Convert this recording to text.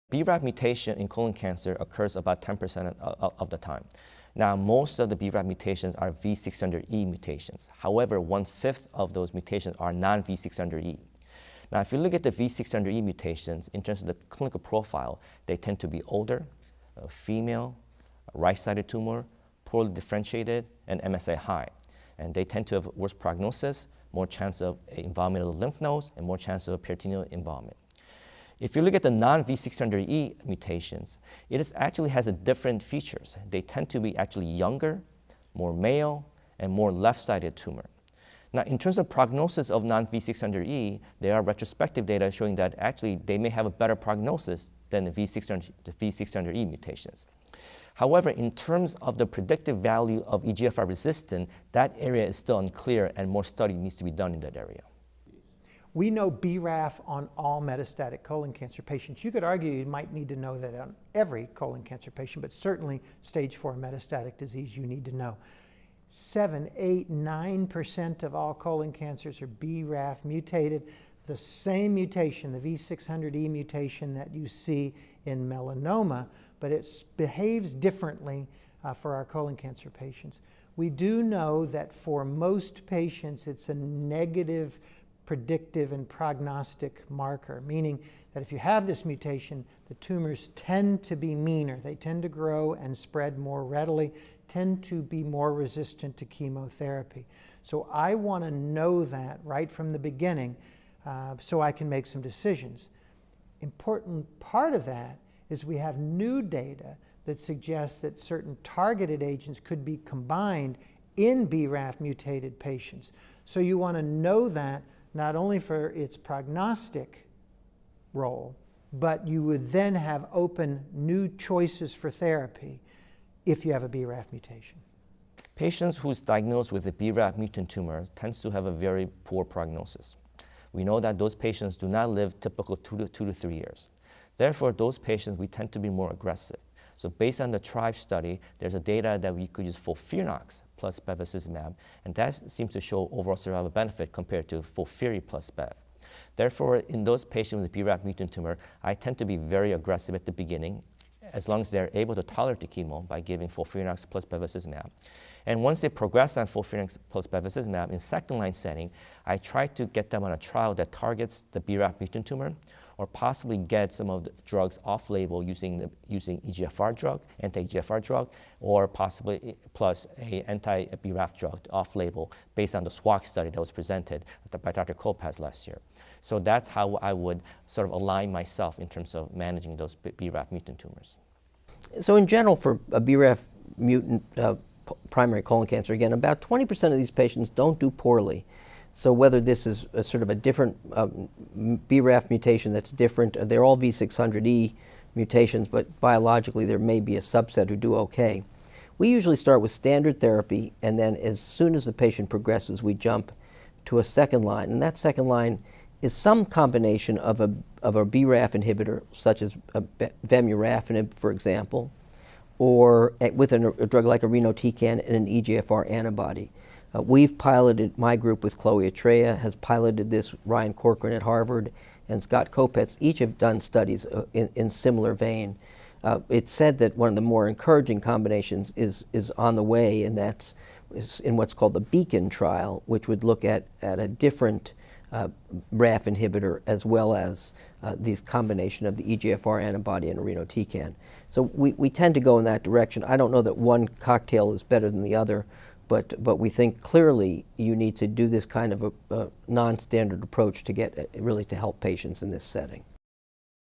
BRAF mutation in colon cancer occurs about 10% of the time. Now, most of the BRAF mutations are V600E mutations. However, 1/5 of those mutations are non-V600E. Now, if you look at the V600E mutations, in terms of the clinical profile, they tend to be older, female, right-sided tumor, poorly differentiated, and MSI high. And they tend to have worse prognosis, more chance of involvement of the lymph nodes, and more chance of peritoneal involvement. If you look at the non-V600E mutations, it actually has different features. They tend to be actually younger, more male, and more left-sided tumor. Now, in terms of prognosis of non-V600E, there are retrospective data showing that actually they may have a better prognosis than the V600E mutations. However, in terms of the predictive value of EGFR resistance, that area is still unclear and more study needs to be done in that area. We know BRAF on all metastatic colon cancer patients. You could argue you might need to know that on every colon cancer patient, but certainly stage 4 metastatic disease you need to know. 7, 8, 9% of all colon cancers are BRAF mutated. The same mutation, the V600E mutation that you see in melanoma, but it behaves differently for our colon cancer patients. We do know that for most patients it's a negative predictive and prognostic marker, meaning that if you have this mutation, the tumors tend to be meaner. They tend to grow and spread more readily, tend to be more resistant to chemotherapy. So I want to know that right from the beginning so I can make some decisions. Important part of that is we have new data that suggests that certain targeted agents could be combined in BRAF mutated patients. So you want to know that not only for its prognostic role, but you would then have open new choices for therapy if you have a BRAF mutation. Patients who's diagnosed with a BRAF mutant tumor tends to have a very poor prognosis. We know that those patients do not live typical 2 to 3 years. Therefore, those patients, we tend to be more aggressive. So based on the TRIBE study, there's a data that we could use FOLFIRINOX plus bevacizumab, and that seems to show overall survival benefit compared to FOLFIRI plus bev. Therefore, in those patients with BRAF mutant tumor, I tend to be very aggressive at the beginning, as long as they're able to tolerate the chemo by giving FOLFIRINOX plus bevacizumab. And once they progress on FOLFIRINOX plus bevacizumab in second-line setting, I try to get them on a trial that targets the BRAF mutant tumor, or possibly get some of the drugs off-label using EGFR drug, anti-EGFR drug, or possibly plus a anti-BRAF drug off-label based on the SWOG study that was presented by Dr. Kopacz last year. So that's how I would sort of align myself in terms of managing those BRAF mutant tumors. So in general, for a BRAF mutant primary colon cancer, again, about 20% of these patients don't do poorly. So whether this is a sort of a different BRAF mutation that's different, they're all V600E mutations, but biologically there may be a subset who do okay. We usually start with standard therapy, and then as soon as the patient progresses, we jump to a second line. And that second line is some combination of a BRAF inhibitor, such as vemurafenib, for example, or with a drug like irinotecan and an EGFR antibody. We've piloted, my group with Chloe Atreya has piloted this, Ryan Corcoran at Harvard and Scott Kopacz, each have done studies in similar vein. It's said that one of the more encouraging combinations is on the way, and that's in what's called the Beacon trial, which would look at a different RAF inhibitor as well as these combination of the EGFR antibody and irinotecan. So we tend to go in that direction. I don't know that one cocktail is better than the other, but we think clearly you need to do this kind of a non-standard approach to get really to help patients in this setting.